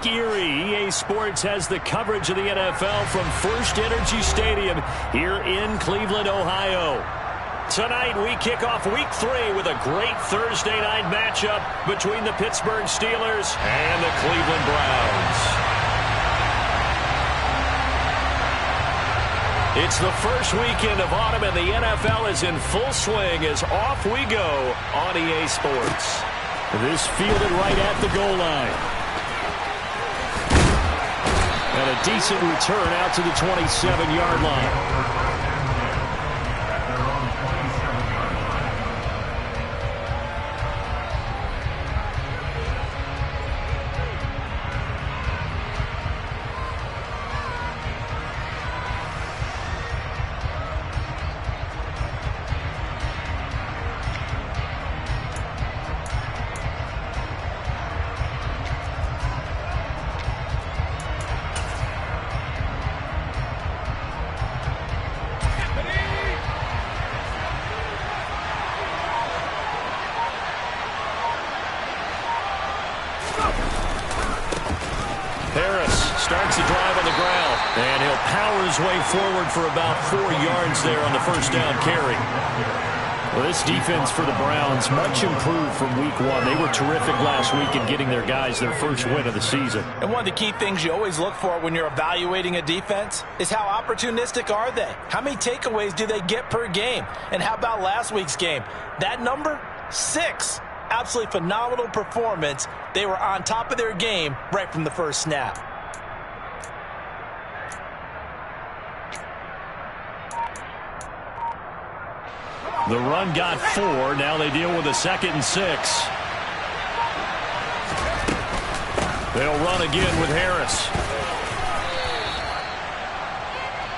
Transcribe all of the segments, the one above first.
Lake Erie. EA Sports has the coverage of the NFL from First Energy Stadium here in Cleveland, Ohio. Tonight, we kick off Week 3 with a great Thursday night matchup between the Pittsburgh Steelers and the Cleveland Browns. It's the first weekend of autumn, and the NFL is in full swing as off we go on EA Sports. This fielded right at the goal line. And a decent return out to the 27-yard line. Starts the drive on the ground, and he'll power his way forward for about 4 yards there on the first down carry. Well, this defense for the Browns, much improved from Week 1. They were terrific last week in getting their guys their first win of the season. And one of the key things you always look for when you're evaluating a defense is how opportunistic are they? How many takeaways do they get per game? And how about last week's game? That number, 6. Absolutely phenomenal performance. They were on top of their game right from the first snap. The run got 4. Now they deal with a 2nd and 6. They'll run again with Harris.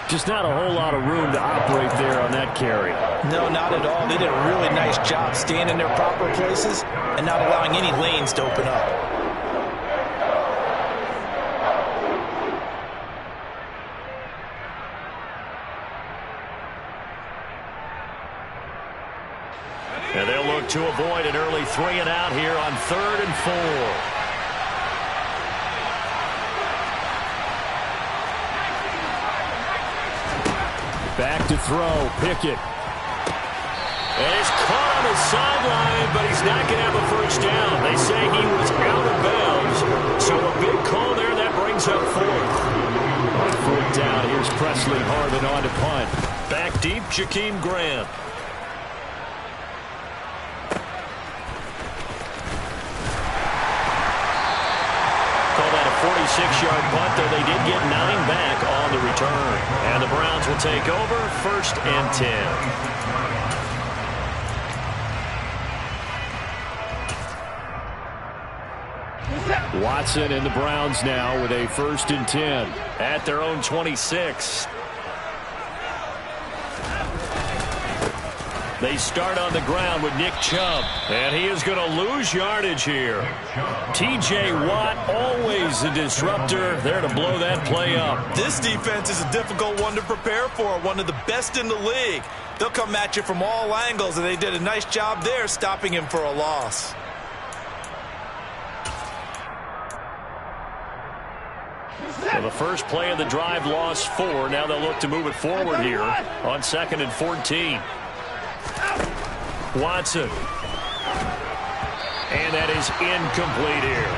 Just not a whole lot of room to operate there on that carry. No, not at all. They did a really nice job staying in their proper places and not allowing any lanes to open up. And they'll look to avoid an early 3 and out here on 3rd and 4. Back to throw, Pickett. And it's caught on the sideline, but he's not going to have a first down. They say he was out of bounds. So a big call there, that brings up 4th. On 4th down, here's Presley Harvin on to punt. Back deep, Jakeem Grant. Call that a 46-yard punt, though they did get 9 back on the return. And the Browns will take over, 1st and 10. Watson and the Browns now with a 1st and 10 at their own 26. They start on the ground with Nick Chubb, and he is going to lose yardage here. T.J. Watt, always a disruptor, there to blow that play up. This defense is a difficult one to prepare for, one of the best in the league. They'll come at you from all angles, and they did a nice job there stopping him for a loss. Well, the first play of the drive lost 4. Now they'll look to move it forward here on 2nd and 14. Watson. And that is incomplete here.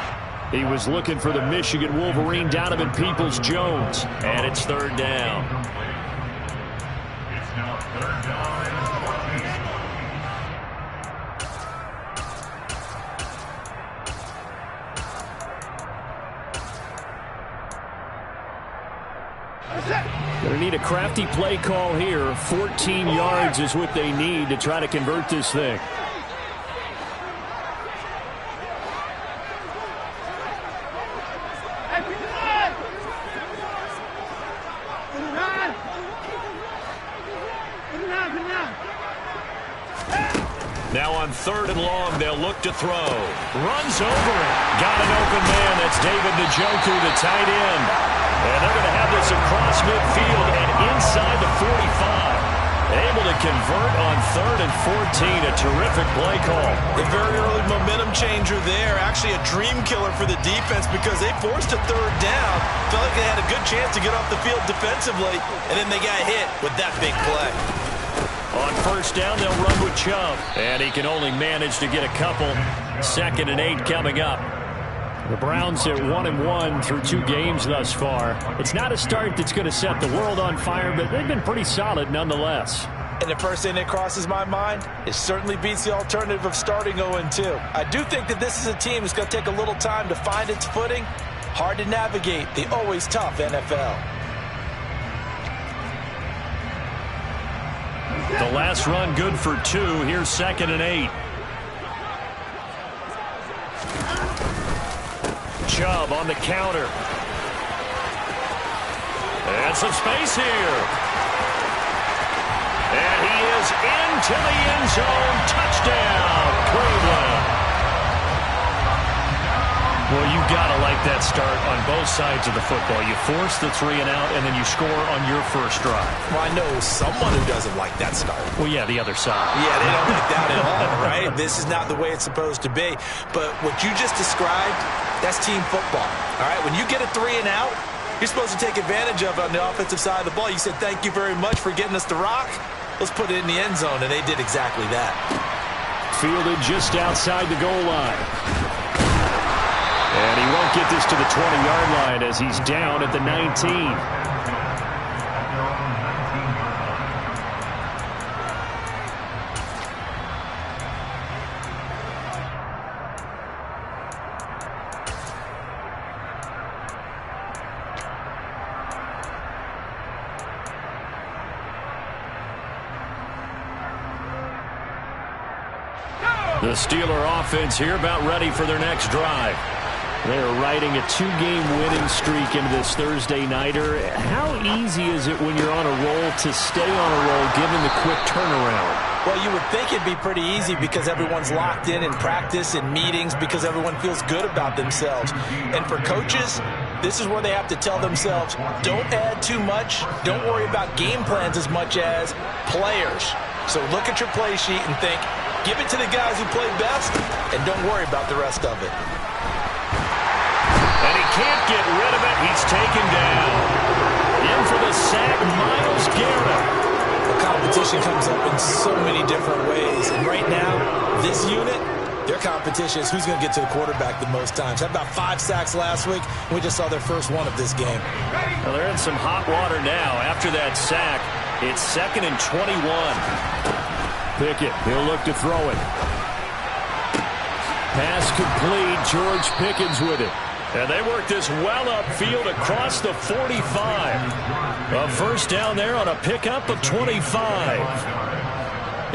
He was looking for the Michigan Wolverine, Donovan Peoples-Jones. And it's 3rd down. It's now 3rd down and 14. Going to need a crafty play call here. 14 yards is what they need to try to convert this thing. Now on 3rd and long, they'll look to throw. Runs over it. Got an open man. That's David Njoku, the tight end. And they're going to have this across midfield and inside the 45. Able to convert on 3rd and 14. A terrific play call. A very early momentum changer there. Actually a dream killer for the defense because they forced a 3rd down. Felt like they had a good chance to get off the field defensively, and then they got hit with that big play. On 1st down, they'll run with Chubb. And he can only manage to get a couple. 2nd and 8 coming up. The Browns at 1-1 through 2 games thus far. It's not a start that's going to set the world on fire, but they've been pretty solid nonetheless. And the first thing that crosses my mind, it certainly beats the alternative of starting 0-2. I do think that this is a team that's going to take a little time to find its footing. Hard to navigate the always tough NFL. The last run good for 2. Here's 2nd and 8. Chubb on the counter. And some space here. And he is into the end zone. Touchdown, Cleveland. Well, you got to like that start on both sides of the football. You force the 3 and out, and then you score on your first drive. Well, I know someone who doesn't like that start. Well, yeah, the other side. Yeah, they don't like that at all, right? This is not the way it's supposed to be. But what you just described, that's team football, all right? When you get a 3 and out, you're supposed to take advantage of it on the offensive side of the ball. You said, thank you very much for getting us the rock. Let's put it in the end zone, and they did exactly that. Fielded just outside the goal line. And he won't get this to the 20-yard line as he's down at the 19. The Steeler offense here about ready for their next drive. They're riding a 2-game winning streak into this Thursday nighter. How easy is it when you're on a roll to stay on a roll given the quick turnaround? Well, you would think it'd be pretty easy because everyone's locked in practice and meetings because everyone feels good about themselves. And for coaches, this is where they have to tell themselves, don't add too much. Don't worry about game plans as much as players. So look at your play sheet and think, give it to the guys who play best, and don't worry about the rest of it. And he can't get rid of it. He's taken down. In for the sack, Myles Garrett. The competition comes up in so many different ways. And right now, this unit, their competition is who's going to get to the quarterback the most times. Had about 5 sacks last week. We just saw their first one of this game. Well, they're in some hot water now. After that sack, it's 2nd and 21. Pickett, he'll look to throw it. Pass complete. George Pickens with it. And they work this well upfield across the 45. A first down there on a pickup of 25.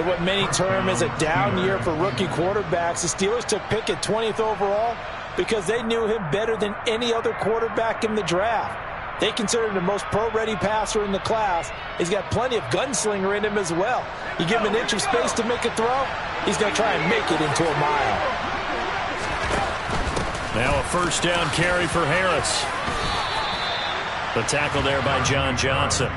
In what many term as a down year for rookie quarterbacks, the Steelers took Pickett 20th overall because they knew him better than any other quarterback in the draft. They consider him the most pro-ready passer in the class. He's got plenty of gunslinger in him as well. You give him an inch of space to make a throw, he's going to try and make it into a mile. Now a first down carry for Harris. The tackle there by John Johnson.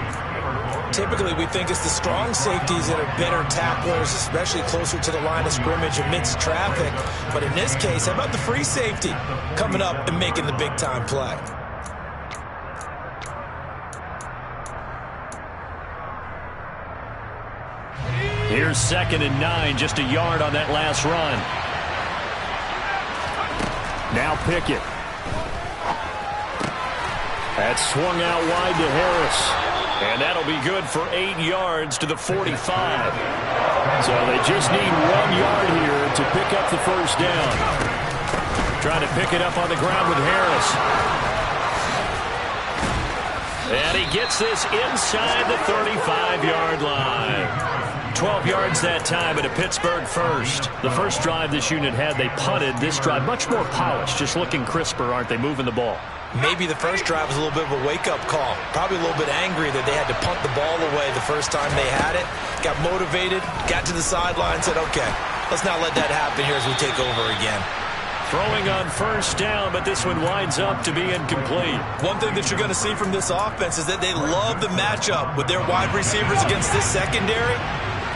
Typically, we think it's the strong safeties that are better tacklers, especially closer to the line of scrimmage amidst traffic. But in this case, how about the free safety coming up and making the big-time play? Here's 2nd and 9, just a yard on that last run. Now Pickett. That's swung out wide to Harris. And that'll be good for 8 yards to the 45. So they just need 1 yard here to pick up the first down. Trying to pick it up on the ground with Harris. And he gets this inside the 35-yard line. 12 yards that time at a Pittsburgh first. The first drive this unit had, they punted. This drive, much more polished, just looking crisper, aren't they, moving the ball? Maybe the first drive was a little bit of a wake-up call. Probably a little bit angry that they had to punt the ball away the first time they had it. Got motivated, got to the sideline, said, okay, let's not let that happen here as we take over again. Throwing on first down, but this one winds up to be incomplete. One thing that you're going to see from this offense is that they love the matchup with their wide receivers against this secondary.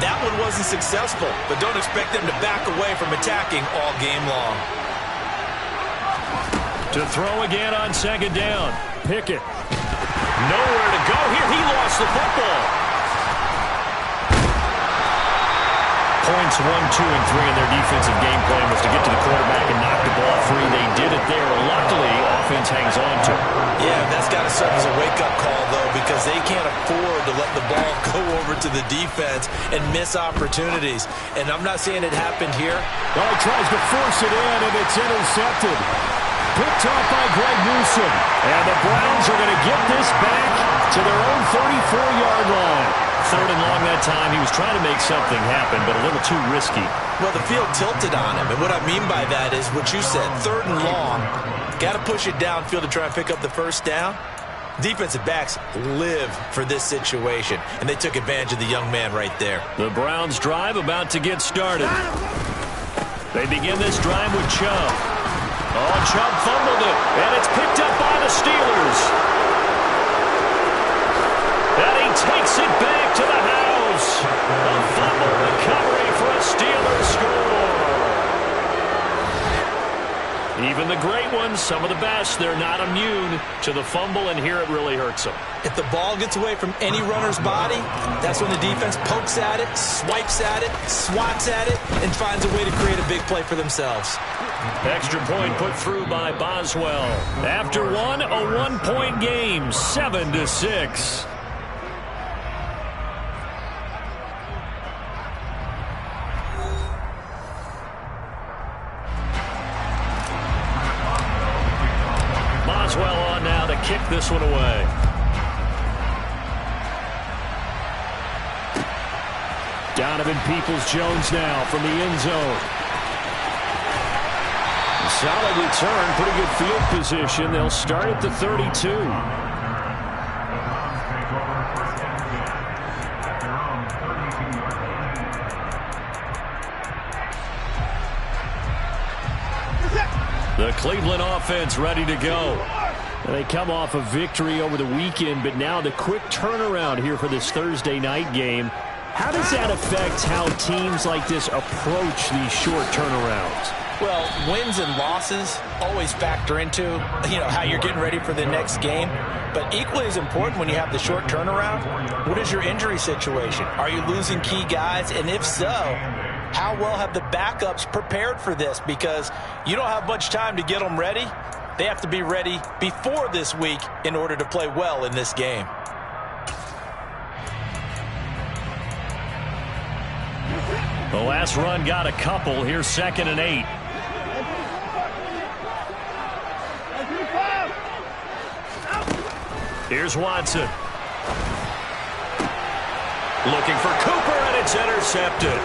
That one wasn't successful, but don't expect them to back away from attacking all game long. To throw again on second down. Pickett. Nowhere to go here. He lost the football. Points 1, 2, and 3 in their defensive game plan was to get to the quarterback and knock the ball free. They did it there. Luckily, offense hangs on to it. Yeah, that's got to serve as a wake-up call, though, because they can't afford to let the ball go over to the defense and miss opportunities. And I'm not saying it happened here. Well, he tries to force it in, and it's intercepted. Picked off by Greg Newsome. And the Browns are going to get this back to their own 34-yard line. Third and long that time. He was trying to make something happen, but a little too risky. Well, the field tilted on him. And what I mean by that is what you said. Third and long. Got to push it downfield to try and pick up the first down. Defensive backs live for this situation, and they took advantage of the young man right there. The Browns drive about to get started. They begin this drive with Chubb. Oh, Chubb fumbled it, and it's picked up by the Steelers. And he takes it back to the house. A fumble recovery for a Steelers score. Even the great ones, some of the best, they're not immune to the fumble, and here it really hurts them. If the ball gets away from any runner's body, that's when the defense pokes at it, swipes at it, swats at it, and finds a way to create a big play for themselves. Extra point put through by Boswell. After one, a one-point game, 7-6. Boswell on now to kick this one away. Donovan Peoples-Jones now from the end zone. Solid return, pretty good field position. They'll start at the 32. The Cleveland offense ready to go. They come off a victory over the weekend, but now the quick turnaround here for this Thursday night game. How does that affect how teams like this approach these short turnarounds? Well, wins and losses always factor into, how you're getting ready for the next game. But equally as important when you have the short turnaround, what is your injury situation? Are you losing key guys? And if so, how well have the backups prepared for this? Because you don't have much time to get them ready. They have to be ready before this week in order to play well in this game. The last run got a couple. Here's 2nd and 8. Here's Watson. Looking for Cooper, and it's intercepted.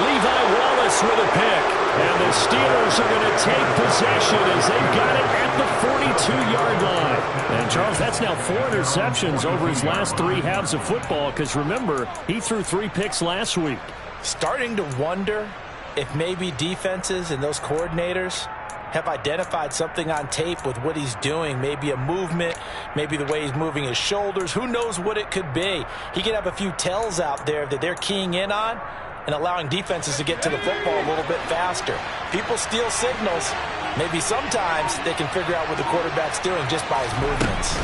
Levi Wallace with a pick. And the Steelers are going to take possession as they've got it at the 42-yard line. And, Charles, that's now 4 interceptions over his last 3 halves of football because, remember, he threw 3 picks last week. Starting to wonder if maybe defenses and those coordinators have identified something on tape with what he's doing. Maybe a movement, maybe the way he's moving his shoulders. Who knows what it could be? He could have a few tells out there that they're keying in on and allowing defenses to get to the football a little bit faster. People steal signals. Maybe sometimes they can figure out what the quarterback's doing just by his movements.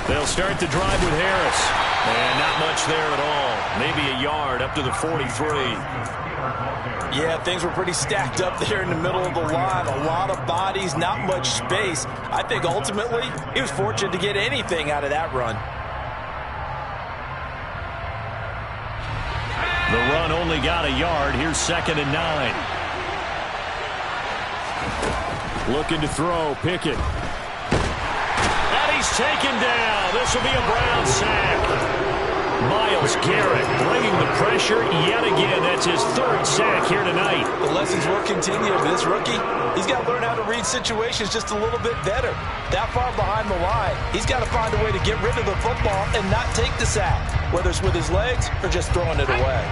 They'll start the drive with Harris. And not much there at all. Maybe a yard up to the 43. Yeah, things were pretty stacked up there in the middle of the line. A lot of bodies, not much space. I think ultimately he was fortunate to get anything out of that run. The run only got a yard. Here's 2nd and 9. Looking to throw. Pickett. And he's taken down. This will be a Brown sack. Myles Garrett bringing the pressure yet again. That's his 3rd sack here tonight. The lessons will continue for this rookie. He's got to learn how to read situations just a little bit better. That far behind the line, he's got to find a way to get rid of the football and not take the sack, whether it's with his legs or just throwing it away.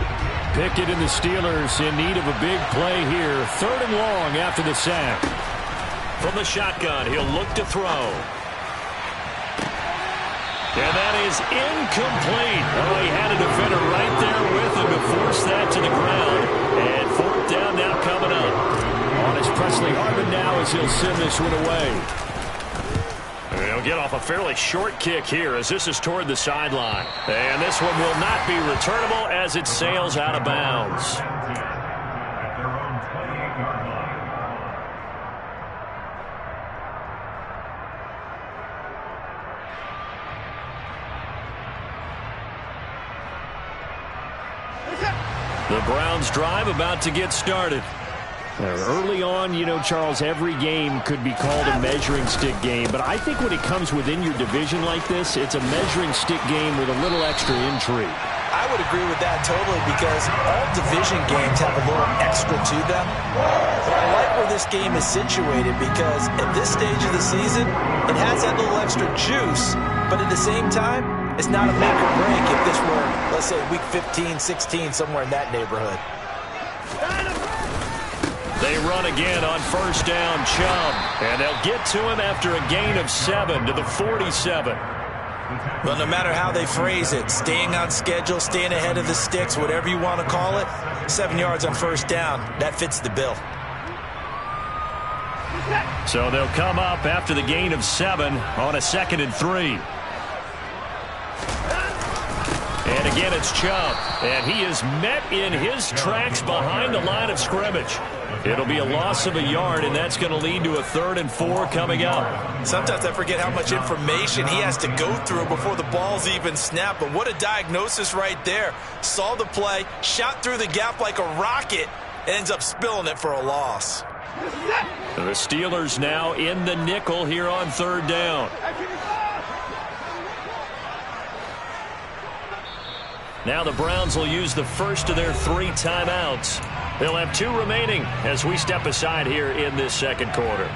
Pickett and the Steelers in need of a big play here. 3rd and long after the sack. From the shotgun, he'll look to throw. And that is incomplete. Oh, he had a defender right there with him to force that to the ground. And 4th down now coming up. On his Presley Harvin now as he'll send this one away. And he'll get off a fairly short kick here as this is toward the sideline. And this one will not be returnable as it sails out of bounds. At their own 28-yard line. The Browns drive about to get started. Early on, you know, Charles, every game could be called a measuring stick game. But I think when it comes within your division like this, it's a measuring stick game with a little extra intrigue. I would agree with that totally because all division games have a little extra to them. But I like where this game is situated because at this stage of the season, it has that little extra juice. But at the same time, it's not a make or break if this were, let's say, week 15, 16, somewhere in that neighborhood. They run again on 1st down, Chubb. And they'll get to him after a gain of 7 to the 47. Well, no matter how they phrase it, staying on schedule, staying ahead of the sticks, whatever you want to call it, 7 yards on 1st down, that fits the bill. So they'll come up after the gain of 7 on a 2nd and 3. And again, it's Chubb. And he is met in his tracks behind the line of scrimmage. It'll be a loss of a yard, and that's going to lead to a 3rd and 4 coming up. Sometimes I forget how much information he has to go through before the ball's even snapped. But what a diagnosis right there. Saw the play, shot through the gap like a rocket, and ends up spilling it for a loss. The Steelers now in the nickel here on 3rd down. Now the Browns will use the first of their 3 timeouts. They'll have 2 remaining as we step aside here in this 2nd quarter.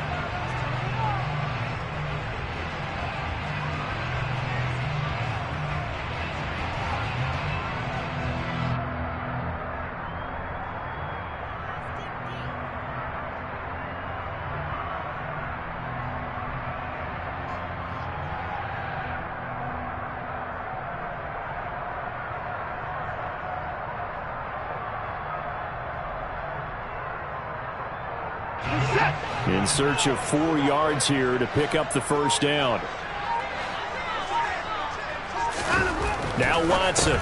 In search of 4 yards here to pick up the 1st down. Now Watson.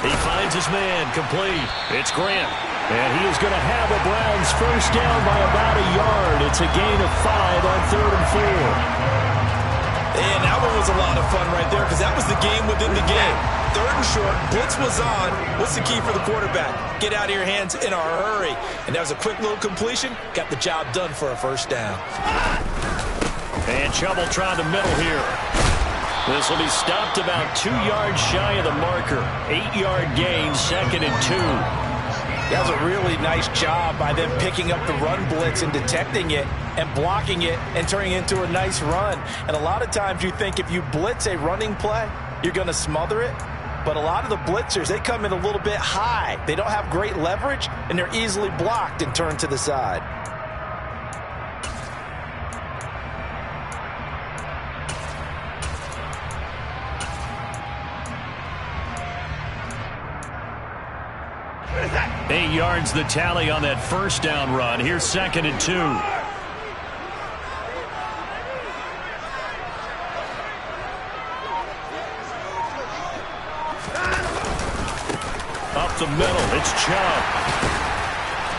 He finds his man complete. It's Grant. And he is going to have a Browns 1st down by about a yard. It's a gain of 5 on 3rd and 4. And that one was a lot of fun right there because that was the game within the game. 3rd and short, blitz was on. What's the key for the quarterback? Get out of your hands in a hurry. And that was a quick little completion. Got the job done for a 1st down. And Chubb will try the middle here. This will be stopped about 2 yards shy of the marker. 8-yard gain, 2nd and 2. That was a really nice job by them picking up the run blitz and detecting it and blocking it and turning it into a nice run. And a lot of times you think if you blitz a running play, you're going to smother it. But a lot of the blitzers, they come in a little bit high. They don't have great leverage, and they're easily blocked and turned to the side. Eight yards the tally on that 1st down run. Here's 2nd and 2. Up the middle, it's Chubb.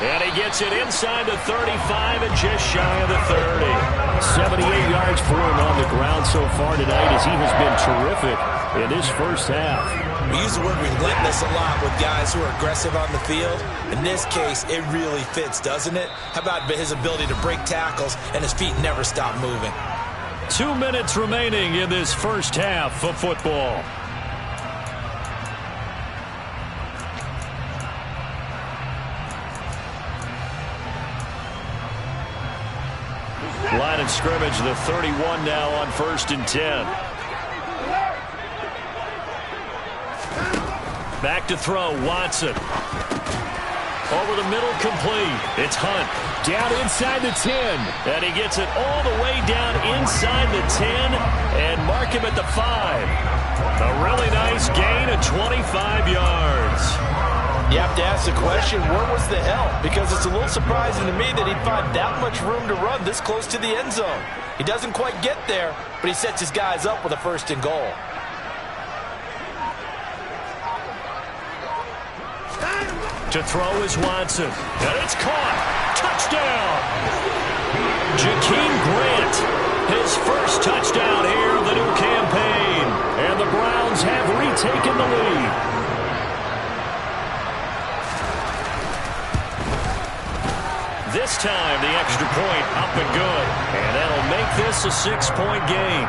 And he gets it inside the 35 and just shy of the 30. 78 yards for him on the ground so far tonight as he has been terrific in this 1st half. We use the word relentless a lot with guys who are aggressive on the field. In this case, it really fits, doesn't it? How about his ability to break tackles and his feet never stop moving? 2 minutes remaining in this 1st half of football. Line of scrimmage, the 31 now on 1st and 10. Back to throw, Watson. Over the middle, complete. It's Hunt. Down inside the 10. And he gets it all the way down inside the 10 and mark him at the 5. A really nice gain of 25 yards. You have to ask the question, where was the help? Because it's a little surprising to me that he'd find that much room to run this close to the end zone. He doesn't quite get there, but he sets his guys up with a 1st and goal. To throw is Watson. And it's caught. Touchdown. Jakeem Grant. His first touchdown here of the new campaign. And the Browns have retaken the lead. This time the extra point up and good. And that'll make this a 6-point game.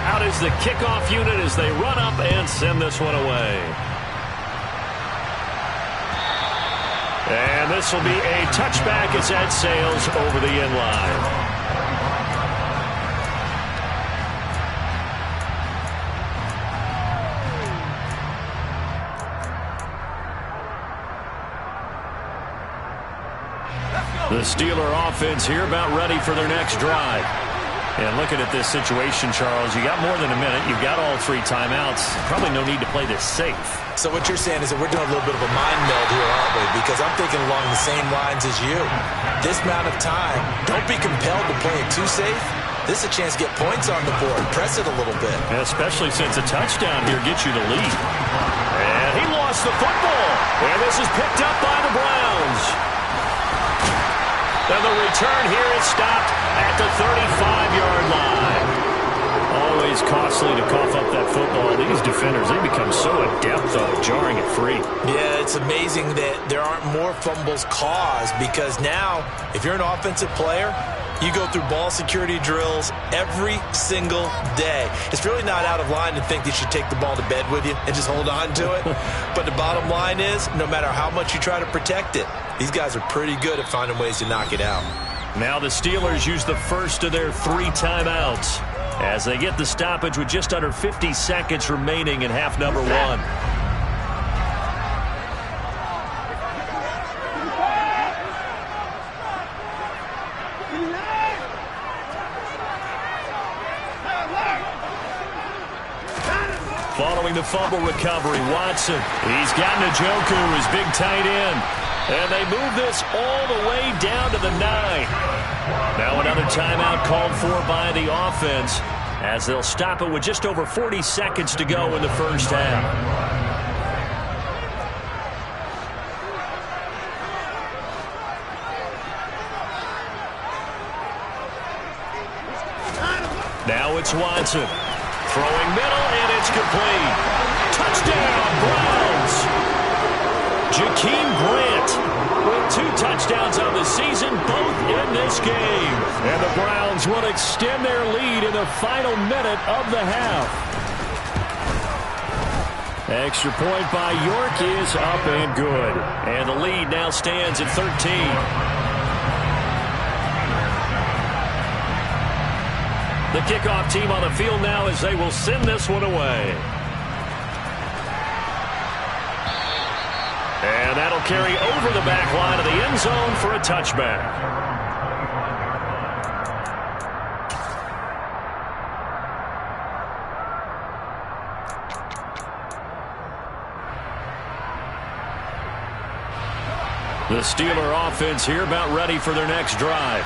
Out is the kickoff unit as they run up and send this one away. And this will be a touchback as that sails over the end line. The Steeler offense here about ready for their next drive. And looking at this situation, Charles, you got more than a minute. You've got all 3 timeouts. Probably no need to play this safe. So what you're saying is that we're doing a little bit of a mind meld here, aren't we? Because I'm thinking along the same lines as you. This amount of time, don't be compelled to play it too safe. This is a chance to get points on the board. Press it a little bit. Especially since a touchdown here gets you the lead. And he lost the football. And this is picked up by the Browns. And the return here is stopped at the 35-yard line. Always costly to cough up that football. These defenders, they become so adept, though, at jarring it free. Yeah, it's amazing that there aren't more fumbles caused because now, if you're an offensive player, you go through ball security drills every single day. It's really not out of line to think that you should take the ball to bed with you and just hold on to it. But the bottom line is, no matter how much you try to protect it, these guys are pretty good at finding ways to knock it out. Now the Steelers use the first of their 3 timeouts as they get the stoppage with just under 50 seconds remaining in half number 1. Following the fumble recovery, Watson. He's got Njoku, his big tight end. And they move this all the way down to the 9. Now another timeout called for by the offense as they'll stop it with just over 40 seconds to go in the first half. Now it's Watson. Throwing middle, and it's complete. Touchdown, Browns! Jakeem Grant with 2 touchdowns on the season, both in this game. And the Browns will extend their lead in the final minute of the half. Extra point by York is up and good. And the lead now stands at 13. The kickoff team on the field now as they will send this one away. And that'll carry over the back line of the end zone for a touchback. The Steeler offense here about ready for their next drive.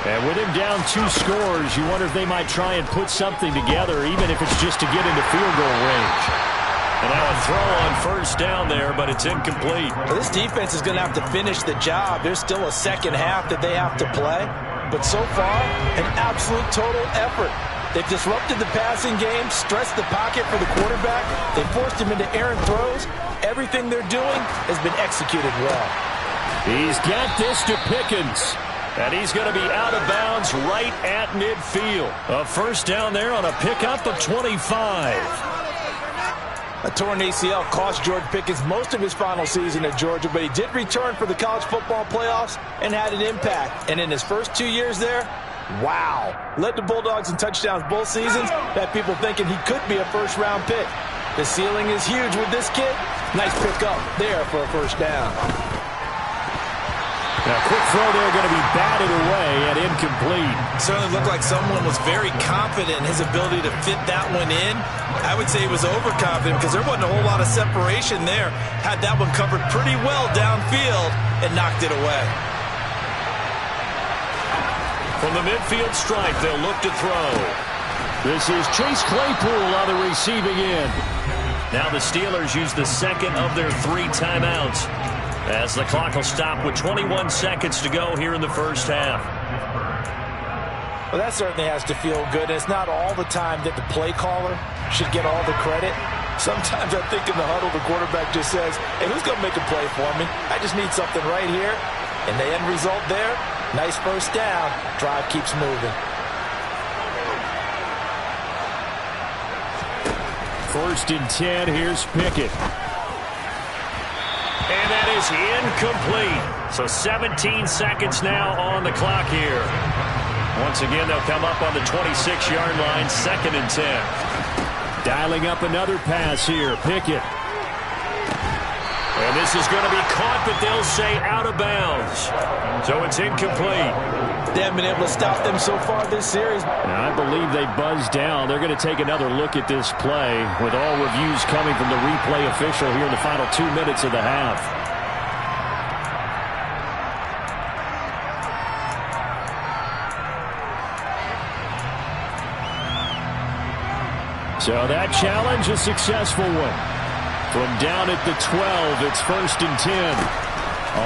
And with him down 2 scores, you wonder if they might try and put something together, even if it's just to get into field goal range. And now a throw on first down there, but it's incomplete. Well, this defense is going to have to finish the job. There's still a second half that they have to play. But so far, an absolute total effort. They've disrupted the passing game, stressed the pocket for the quarterback. They forced him into errant throws. Everything they're doing has been executed well. He's got this to Pickens. And he's going to be out of bounds right at midfield. A first down there on a pickup of 25. A torn ACL cost George Pickens most of his final season at Georgia, but he did return for the college football playoffs and had an impact. And in his first 2 years there, Wow. Led the Bulldogs in touchdowns both seasons. Had people thinking he could be a first-round pick. The ceiling is huge with this kid. Nice pick up there for a first down. Now, quick throw there, going to be batted away and incomplete. Certainly looked like someone was very confident in his ability to fit that one in. I would say he was overconfident because there wasn't a whole lot of separation there. Had that one covered pretty well downfield and knocked it away. From the midfield stripe, they'll look to throw. This is Chase Claypool on the receiving end. Now the Steelers use the second of their 3 timeouts, as the clock will stop with 21 seconds to go here in the first half. Well, that certainly has to feel good. It's not all the time that the play caller should get all the credit. Sometimes I think in the huddle, the quarterback just says, hey, who's going to make a play for me? I just need something right here. And the end result there, nice first down. Drive keeps moving. First and 10, here's Pickett. And that is incomplete. So 17 seconds now on the clock here. Once again, they'll come up on the 26-yard line, 2nd and 10. Dialing up another pass here, Pickett. And this is going to be caught, but they'll say out of bounds. So it's incomplete. They haven't been able to stop them so far this series. Now, I believe they buzzed down. They're going to take another look at this play, with all reviews coming from the replay official here in the final 2 minutes of the half. So that challenge, a successful one. From down at the 12, it's 1st and 10.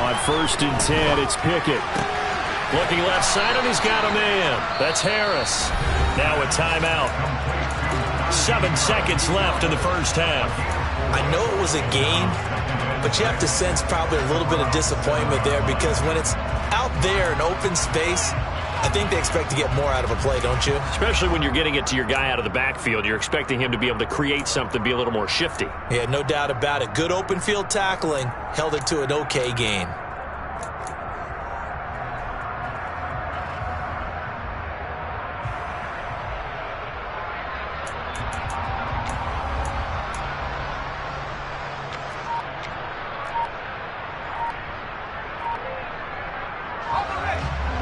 On 1st and 10, it's Pickett. Looking left side, and he's got a man. That's Harris. Now a timeout. 7 seconds left in the first half. I know it was a game, but you have to sense probably a little bit of disappointment there, because when it's out there in open space, I think they expect to get more out of a play, don't you? Especially when you're getting it to your guy out of the backfield. You're expecting him to be able to create something, be a little more shifty. Yeah, no doubt about it. Good open field tackling held it to an okay gain.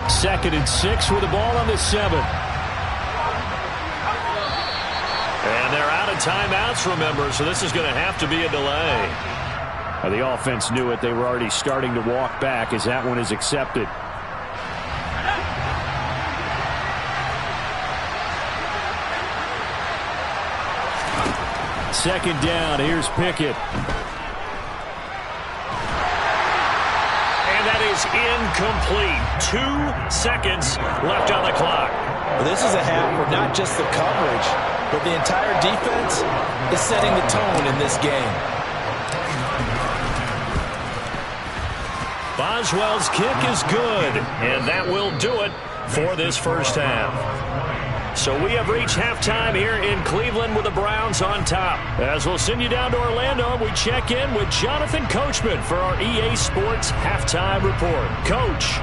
Second and 6 with the ball on the 7. And they're out of timeouts, remember, so this is going to have to be a delay. The offense knew it. They were already starting to walk back as that one is accepted. Second down, here's Pickett. Incomplete. 2 seconds left on the clock. Well, this is a half where not just the coverage, but the entire defense is setting the tone in this game. Boswell's kick is good, and that will do it for this first half. So we have reached halftime here in Cleveland with the Browns on top. As we'll send you down to Orlando, we check in with Jonathan Coachman for our EA Sports Halftime Report. Coach.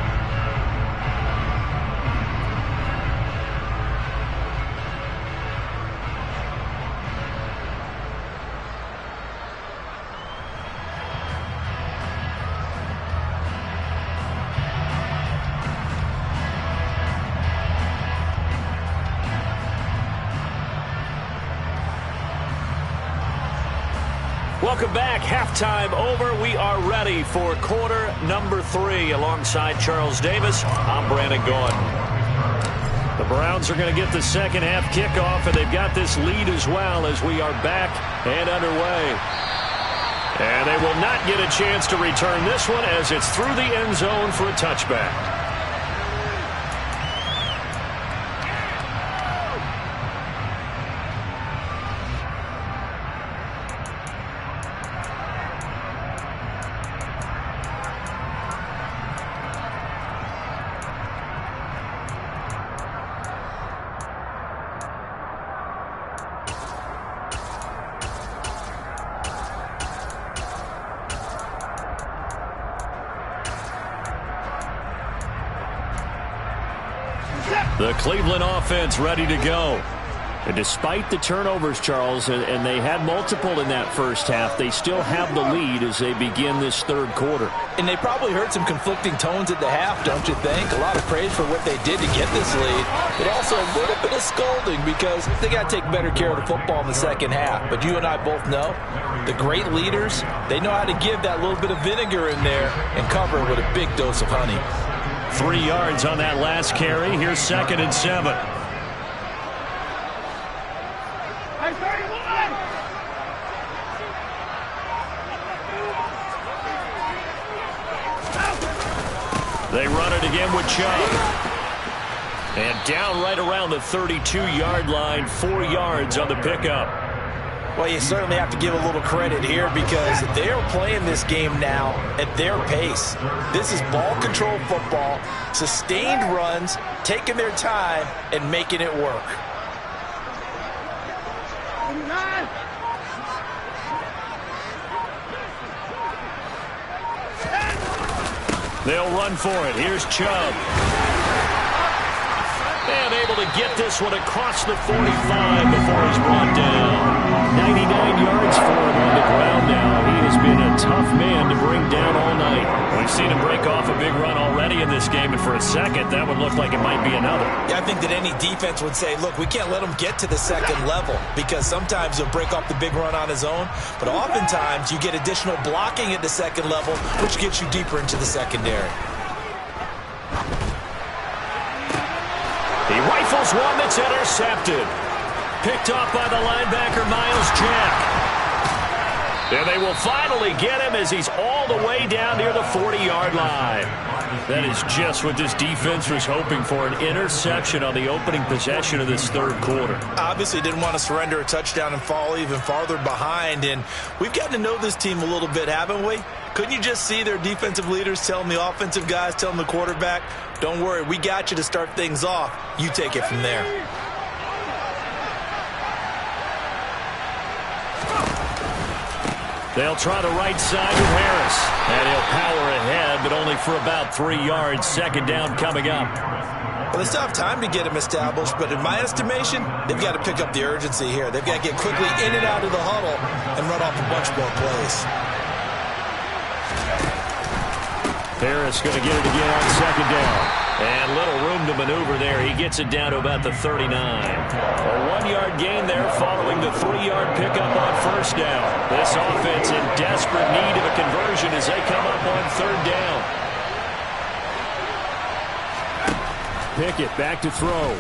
Welcome back. Halftime over. We are ready for quarter number 3. Alongside Charles Davis, I'm Brandon Gordon. The Browns are going to get the second half kickoff, and they've got this lead as well as we are back and underway. And they will not get a chance to return this one as it's through the end zone for a touchback. The Cleveland offense ready to go. And despite the turnovers, Charles, and they had multiple in that first half, they still have the lead as they begin this third quarter. And they probably heard some conflicting tones at the half, don't you think? A lot of praise for what they did to get this lead, but also a little bit of scolding because they got to take better care of the football in the second half. But you and I both know the great leaders, they know how to give that little bit of vinegar in there and cover it with a big dose of honey. 3 yards on that last carry. Here's 2nd and 7. They run it again with Chubb. And down right around the 32-yard line, 4 yards on the pickup. Well, you certainly have to give a little credit here because they're playing this game now at their pace. This is ball control football, sustained runs, taking their time, and making it work. They'll run for it. Here's Chubb. And able to get this one across the 45 before he's brought down. 99 yards for him on the ground now. He has been a tough man to bring down all night. We've seen him break off a big run already in this game, and for a second, that would look like it might be another. Yeah, I think that any defense would say, look, we can't let him get to the second level because sometimes he'll break off the big run on his own, but oftentimes you get additional blocking at the second level, which gets you deeper into the secondary. He rifles one that's intercepted. Picked off by the linebacker, Miles Jack. And they will finally get him as he's all the way down near the 40-yard line. That is just what this defense was hoping for, an interception on the opening possession of this third quarter. Obviously didn't want to surrender a touchdown and fall even farther behind, and we've gotten to know this team a little bit, haven't we? Couldn't you just see their defensive leaders telling the offensive guys, telling the quarterback, don't worry, we got you to start things off. You take it from there. They'll try the right side with Harris. And he'll power ahead, but only for about 3 yards. 2nd down coming up. Well, they still have time to get him established, but in my estimation, they've got to pick up the urgency here. They've got to get quickly in and out of the huddle and run off a bunch more plays. Harris going to get it again on 2nd down. And little room to maneuver there. He gets it down to about the 39. A 1-yard gain there following the 3-yard pickup on 1st down. This offense in desperate need of a conversion as they come up on 3rd down. Pickett back to throw.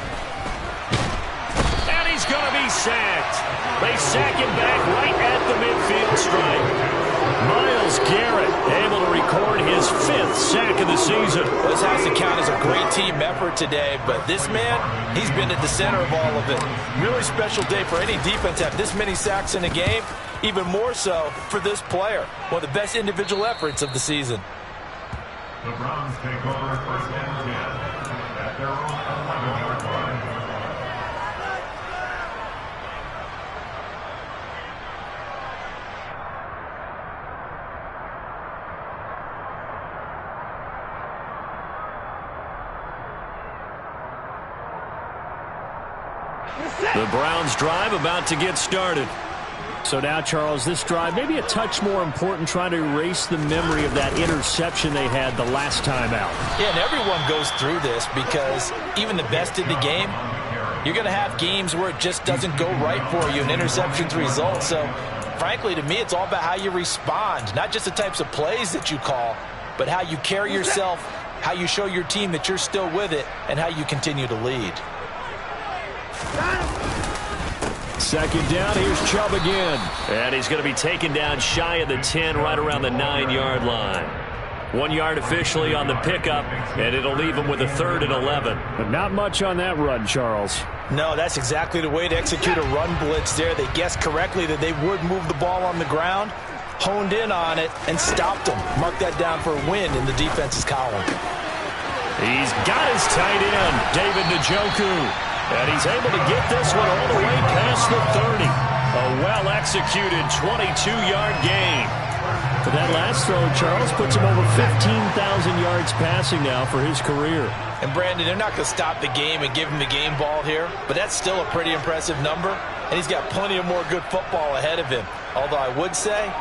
And he's going to be sacked. They sack him back right at the midfield stripe. Myles Garrett able to record his 5th sack of the season. Well, this has to count as a great team effort today, but this man, he's been at the center of all of it. Really special day for any defense to have this many sacks in a game, even more so for this player. One of the best individual efforts of the season. The Browns take over 1st and 10 at their own 11-yard line. The Browns drive about to get started. So now, Charles, this drive maybe a touch more important, trying to erase the memory of that interception they had the last time out. Yeah, and everyone goes through this because even the best in the game, you're going to have games where it just doesn't go right for you and interceptions result. So, frankly, to me, it's all about how you respond, not just the types of plays that you call, but how you carry yourself, how you show your team that you're still with it, and how you continue to lead. 2nd down, here's Chubb again. And he's going to be taken down shy of the 10, right around the 9-yard line. 1 yard officially on the pickup, and it'll leave him with a 3rd and 11. But not much on that run, Charles. No, that's exactly the way to execute a run blitz there. They guessed correctly that they would move the ball on the ground, honed in on it, and stopped them. Mark that down for a win in the defense's column. He's got his tight end, David Njoku. And he's able to get this one all the way past the 30. A well-executed 22-yard gain. But that last throw, Charles, puts him over 15,000 yards passing now for his career. And Brandon, they're not going to stop the game and give him the game ball here, but that's still a pretty impressive number, and he's got plenty of more good football ahead of him. Although I would say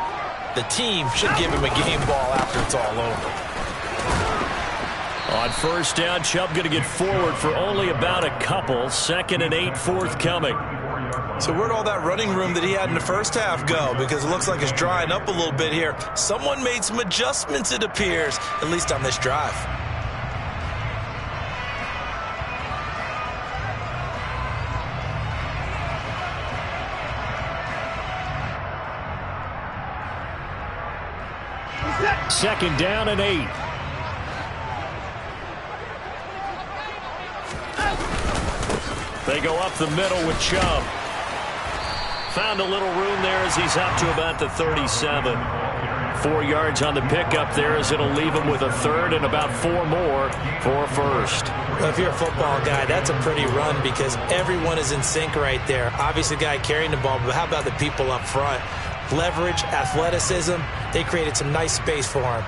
the team should give him a game ball after it's all over. On first down, Chubb going to get forward for only about a couple. 2nd and 8 forthcoming. So where'd all that running room that he had in the first half go? Because it looks like it's drying up a little bit here. Someone made some adjustments, it appears, at least on this drive. Second down and 8. They go up the middle with Chubb. Found a little room there as he's up to about the 37. 4 yards on the pickup there as it'll leave him with a third and about 4 more for first. Well, if you're a football guy, that's a pretty run because everyone is in sync right there. Obviously, the guy carrying the ball, but how about the people up front? Leverage, athleticism, they created some nice space for him.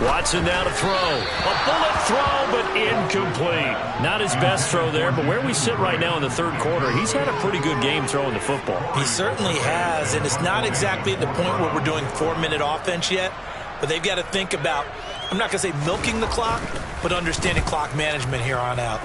Watson now to throw. A bullet throw, but incomplete. Not his best throw there, but where we sit right now in the third quarter, he's had a pretty good game throwing the football. He certainly has, and it's not exactly at the point where we're doing 4-minute offense yet, but they've got to think about, I'm not going to say milking the clock, but understanding clock management here on out.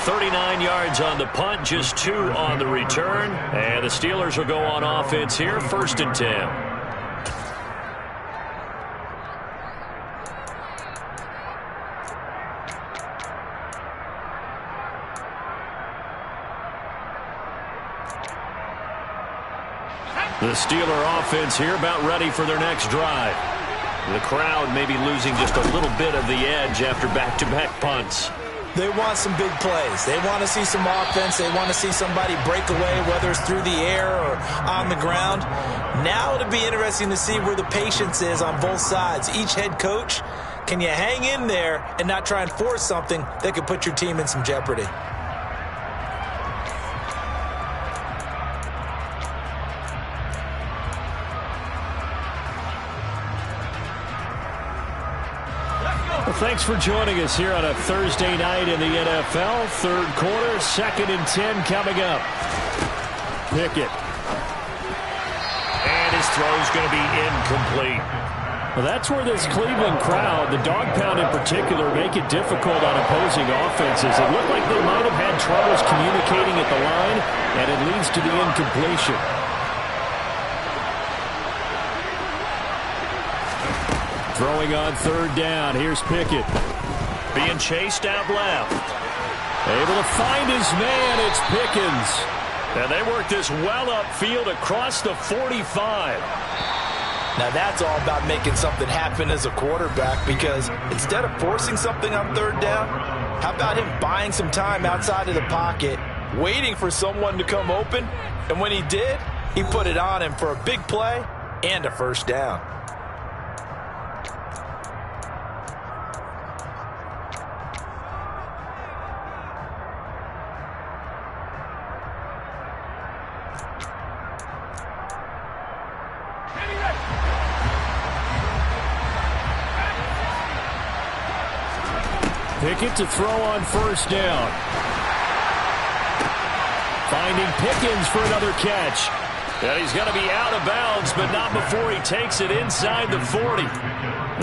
$39 yards on the punt, just 2 on the return. And the Steelers will go on offense here, 1st and 10. The Steeler offense here about ready for their next drive. The crowd maybe losing just a little bit of the edge after back-to-back punts. They want some big plays. They want to see some offense. They want to see somebody break away, whether it's through the air or on the ground. Now it'll be interesting to see where the patience is on both sides. Each head coach, can you hang in there and not try and force something that could put your team in some jeopardy? Thanks for joining us here on a Thursday night in the NFL. Third quarter, 2nd and 10 coming up. Pickett. And his throw's going to be incomplete. Well, that's where this Cleveland crowd, the dog pound in particular, make it difficult on opposing offenses. It looked like they might have had troubles communicating at the line, and it leads to the incompletion. Throwing on 3rd down. Here's Pickett. Being chased out left. Able to find his man. It's Pickens. And they work this well upfield across the 45. Now that's all about making something happen as a quarterback, because instead of forcing something on 3rd down, how about him buying some time outside of the pocket, waiting for someone to come open, and when he did, he put it on him for a big play and a 1st down. Pickett to throw on 1st down. Finding Pickens for another catch. And he's going to be out of bounds, but not before he takes it inside the 40.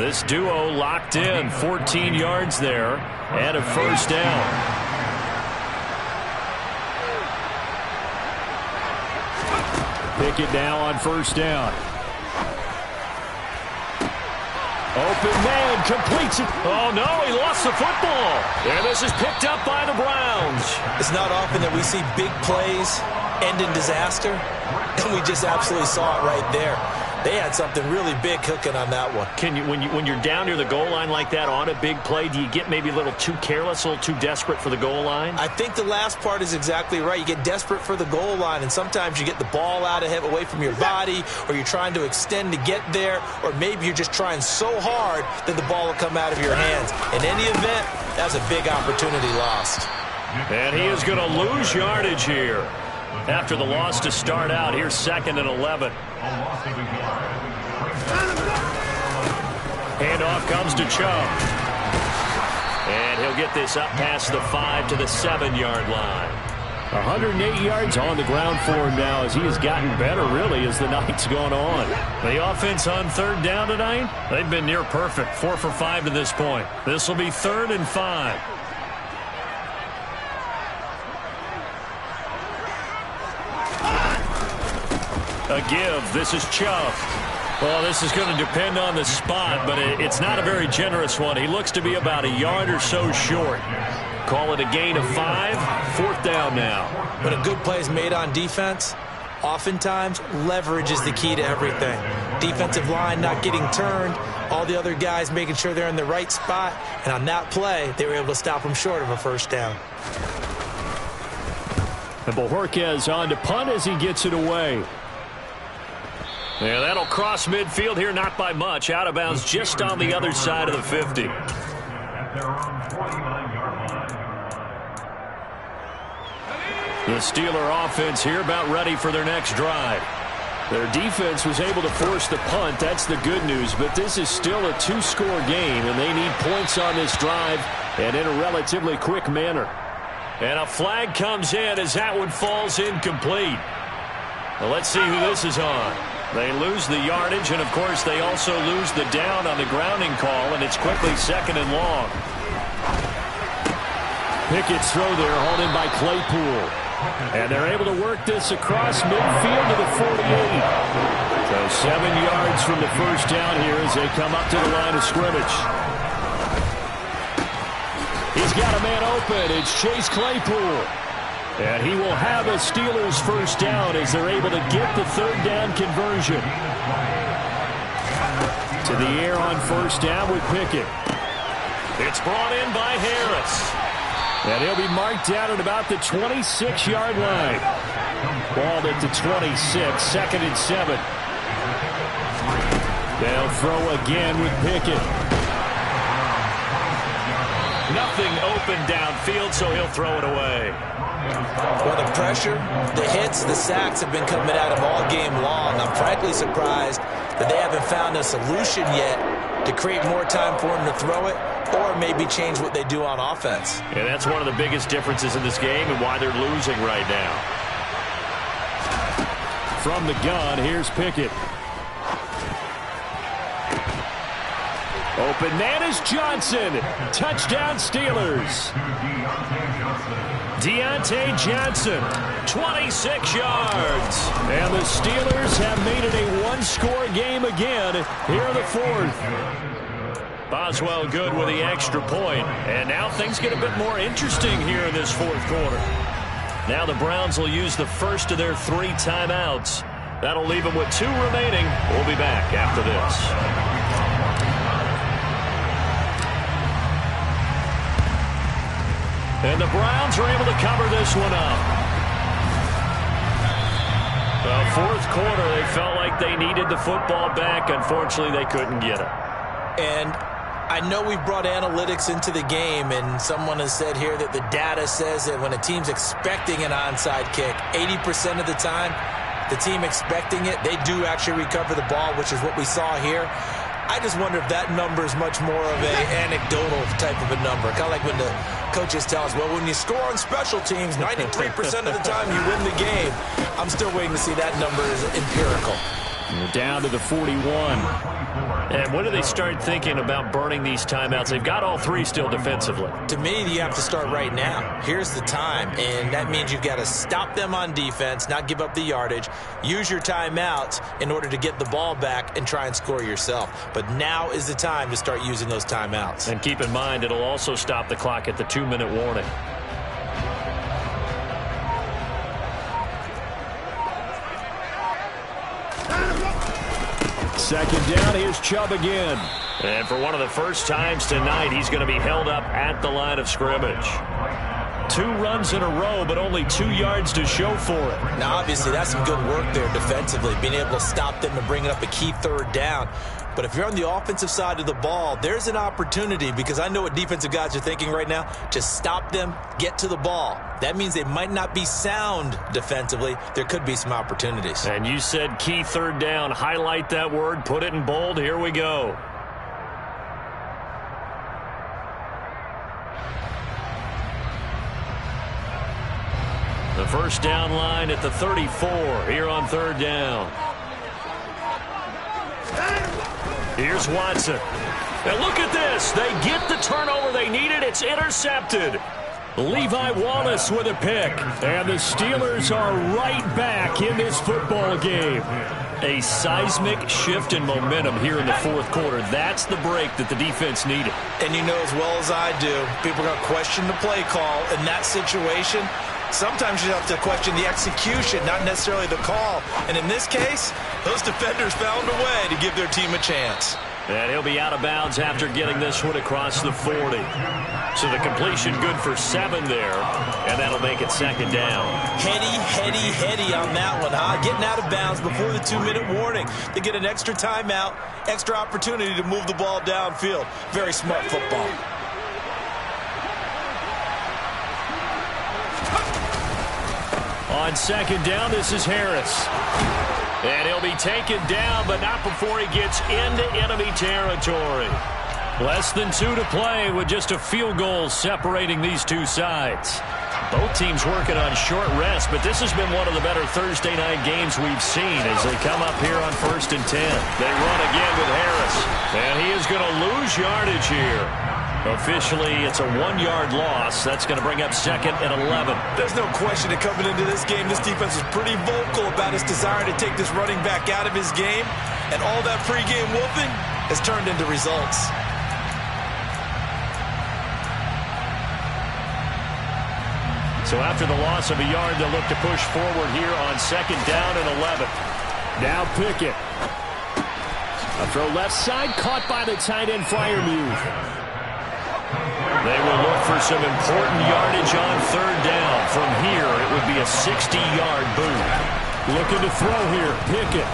This duo locked in, 14 yards there, and a 1st down. Pickett now on 1st down. Open man, completes it. Oh, no, he lost the football. And this is picked up by the Browns. It's not often that we see big plays end in disaster, and we just absolutely saw it right there. They had something really big cooking on that one. Can you, when you're down near the goal line like that on a big play, do you get maybe a little too careless, a little too desperate for the goal line? I think the last part is exactly right. You get desperate for the goal line, and sometimes you get the ball out ahead, away from your body, or you're trying to extend to get there, or maybe you're just trying so hard that the ball will come out of your hands. In any event, that's a big opportunity lost. And he is going to lose yardage here. After the loss to start out, here's 2nd and 11. Handoff comes to Chubb. And he'll get this up past the 5 to the 7-yard line. 108 yards on the ground for him now as he has gotten better, really, as the night's gone on. The offense on 3rd down tonight, they've been near perfect. 4 for 5 to this point. This will be 3rd and 5. A give. This is Chubb. Well, this is going to depend on the spot, but it's not a very generous one. He looks to be about a yard or so short. Call it a gain of 5. 4th down now. When a good play is made on defense, oftentimes leverage is the key to everything. Defensive line not getting turned, all the other guys making sure they're in the right spot, and on that play, they were able to stop them short of a 1st down. And Bojorquez on to punt as he gets it away. Yeah, that'll cross midfield here, not by much. Out of bounds just on the other side of the 50. The Steeler offense here about ready for their next drive. Their defense was able to force the punt. That's the good news. But this is still a 2-score game, and they need points on this drive and in a relatively quick manner. And a flag comes in as that one falls incomplete. Well, let's see who this is on. They lose the yardage, and, of course, they also lose the down on the grounding call, and it's quickly 2nd and long. Pickett's throw there, hauled in by Claypool. And they're able to work this across midfield to the 48. So 7 yards from the 1st down here as they come up to the line of scrimmage. He's got a man open. It's Chase Claypool. And he will have a Steelers 1st down as they're able to get the 3rd down conversion. To the air on 1st down with Pickett. It's brought in by Harris. And he'll be marked down at about the 26-yard line. Ball at the 26, 2nd and 7. They'll throw again with Pickett. Nothing open downfield, so he'll throw it away. Well, the pressure, the hits, the sacks have been coming at him all game long. I'm frankly surprised that they haven't found a solution yet to create more time for him to throw it or maybe change what they do on offense. And that's one of the biggest differences in this game and why they're losing right now. From the gun, here's Pickett. Open man is Johnson. Touchdown Steelers. Deontay Johnson, 26 yards. And the Steelers have made it a 1-score game again here in the 4th. Boswell good with the extra point. And now things get a bit more interesting here in this 4th quarter. Now the Browns will use the first of their 3 timeouts. That'll leave them with 2 remaining. We'll be back after this. And the Browns are able to cover this one up. Well, 4th quarter, they felt like they needed the football back. Unfortunately, they couldn't get it. And I know we've brought analytics into the game, and someone has said here that the data says that when a team's expecting an onside kick, 80% of the time, the team expecting it, they do actually recover the ball, which is what we saw here. I just wonder if that number is much more of an anecdotal type of a number. Kind of like when the coaches tell us, well, when you score on special teams, 93% of the time you win the game. I'm still waiting to see that number is empirical. We're down to the 41. And when do they start thinking about burning these timeouts? They've got all 3 still defensively. To me, you have to start right now. Here's the time, and that means you've got to stop them on defense, not give up the yardage, use your timeouts in order to get the ball back and try and score yourself. But now is the time to start using those timeouts. And keep in mind, it'll also stop the clock at the 2-minute warning. Second down, here's Chubb again. And for one of the first times tonight, he's going to be held up at the line of scrimmage. 2 runs in a row, but only 2 yards to show for it. Now, obviously, that's some good work there defensively, being able to stop them and bring it up a key third down. But if you're on the offensive side of the ball, there's an opportunity, because I know what defensive guys are thinking right now, to stop them, get to the ball. That means they might not be sound defensively. There could be some opportunities. And you said key third down. Highlight that word, put it in bold. Here we go. The first down line at the 34 here on third down. Here's Watson. And look at this. They get the turnover they needed. It's intercepted. Levi Wallace with a pick. And the Steelers are right back in this football game. A seismic shift in momentum here in the fourth quarter. That's the break that the defense needed. And you know as well as I do, people are going to question the play call in that situation. Sometimes you have to question the execution, not necessarily the call. And in this case, those defenders found a way to give their team a chance. And he'll be out of bounds after getting this one across the 40. So the completion good for 7 there, and that'll make it second down. Heady on that one, huh? Getting out of bounds before the 2-minute warning. They get an extra timeout, extra opportunity to move the ball downfield. Very smart football. On second down, this is Harris. And he'll be taken down, but not before he gets into enemy territory. Less than 2 to play with just a field goal separating these two sides. Both teams working on short rest, but this has been one of the better Thursday night games we've seen as they come up here on 1st and 10. They run again with Harris, and he is going to lose yardage here. Officially, it's a 1-yard loss. That's going to bring up 2nd and 11. There's no question that coming into this game, this defense is pretty vocal about his desire to take this running back out of his game. And all that pregame whooping has turned into results. So after the loss of a yard, they'll look to push forward here on 2nd down and 11. Now Pickett. A throw left side, caught by the tight end Freiermuth. They will look for some important yardage on 3rd down. From here, it would be a 60-yard boot. Looking to throw here, Pickett.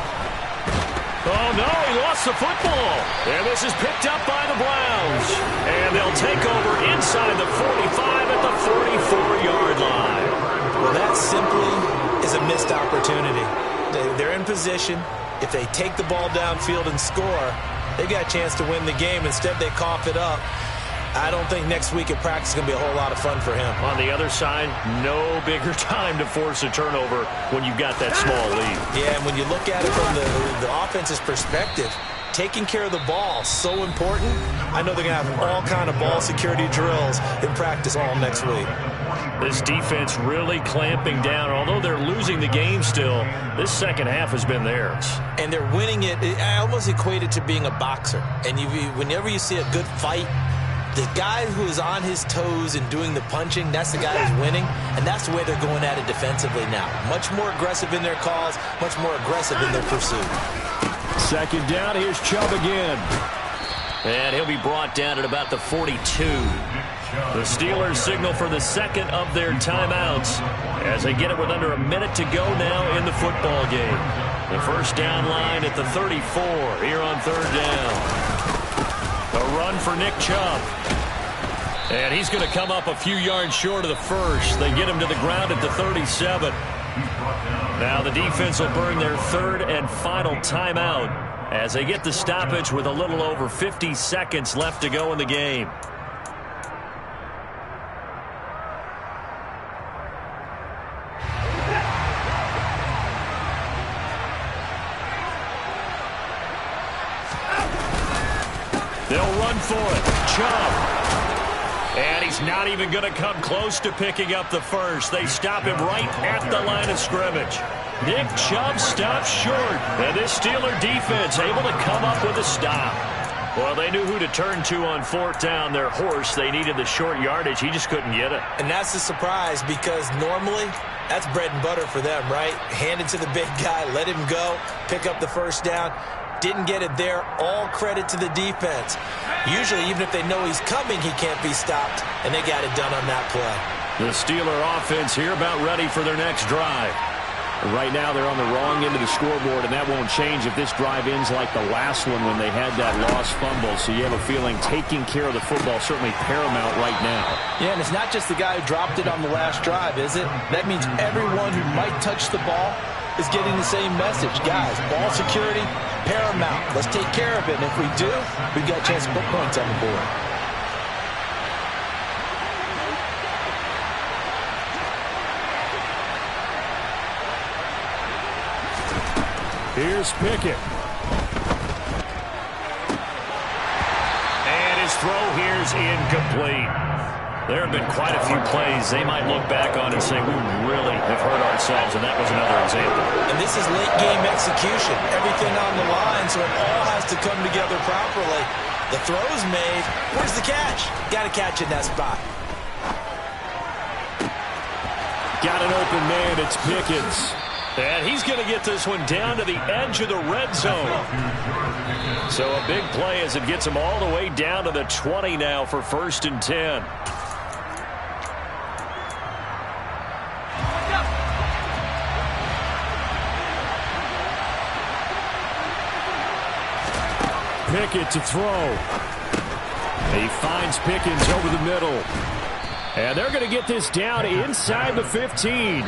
Oh, no, he lost the football. And this is picked up by the Browns. And they'll take over inside the 45 at the 44-yard line. Well, that simply is a missed opportunity. They're in position. If they take the ball downfield and score, they got a chance to win the game. Instead, they cough it up. I don't think next week at practice is going to be a whole lot of fun for him. On the other side, no bigger time to force a turnover when you've got that small lead. Yeah, and when you look at it from the offense's perspective, taking care of the ball, so important. I know they're going to have all kind of ball security drills in practice all next week. This defense really clamping down. Although they're losing the game still, this second half has been theirs. And they're winning it. I almost equate it to being a boxer. And whenever you see a good fight, the guy who is on his toes and doing the punching, that's the guy who's winning. And that's the way they're going at it defensively now. Much more aggressive in their calls, much more aggressive in their pursuit. Second down, here's Chubb again. And he'll be brought down at about the 42. The Steelers signal for the second of their timeouts as they get it with under a minute to go now in the football game. The first down line at the 34 here on 3rd down. A run for Nick Chubb. And he's going to come up a few yards short of the first. They get him to the ground at the 37. Now the defense will burn their 3rd and final timeout as they get the stoppage with a little over 50 seconds left to go in the game. They'll run for it. Chubb. And he's not even going to come close to picking up the first. They stop him right at the line of scrimmage. Nick Chubb stops short. And this Steeler defense able to come up with a stop. Well, they knew who to turn to on 4th down. Their horse, they needed the short yardage. He just couldn't get it. And that's a surprise because normally that's bread and butter for them, right? Hand it to the big guy, let him go, pick up the first down. Didn't get it there. All credit to the defense. Usually, even if they know he's coming, he can't be stopped, and they got it done on that play. The Steeler offense here about ready for their next drive. Right now, they're on the wrong end of the scoreboard, and that won't change if this drive ends like the last one when they had that lost fumble. So you have a feeling taking care of the football certainly paramount right now. Yeah, and it's not just the guy who dropped it on the last drive, is it? That means everyone who might touch the ball is getting the same message. Guys, ball security, paramount. Let's take care of it, and if we do, we've got a chance to put points on the board. Here's Pickett. And his throw here's incomplete. There have been quite a few plays they might look back on and say, we really have hurt ourselves, and that was another example. And this is late game execution. Everything on the line, so it all has to come together properly. The throw's made. Where's the catch? Got to catch in that spot. Got an open man. It's Pickens. And he's going to get this one down to the edge of the red zone. So a big play as it gets him all the way down to the 20 now for 1st and 10. Pickett to throw. He finds Pickens over the middle. And they're going to get this down inside the 15.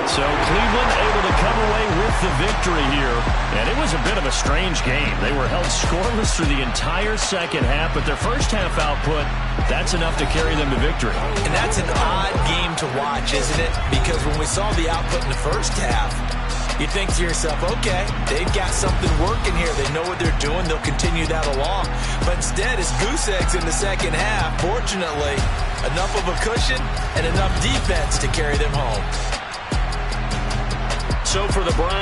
So Cleveland able to come away with the victory here. And it was a bit of a strange game. They were held scoreless through the entire second half, but their first half output, that's enough to carry them to victory. And that's an odd game to watch, isn't it? Because when we saw the output in the first half, you think to yourself, okay, they've got something working here. They know what they're doing. They'll continue that along. But instead, it's goose eggs in the second half. Fortunately, enough of a cushion and enough defense to carry them home. So for the Browns,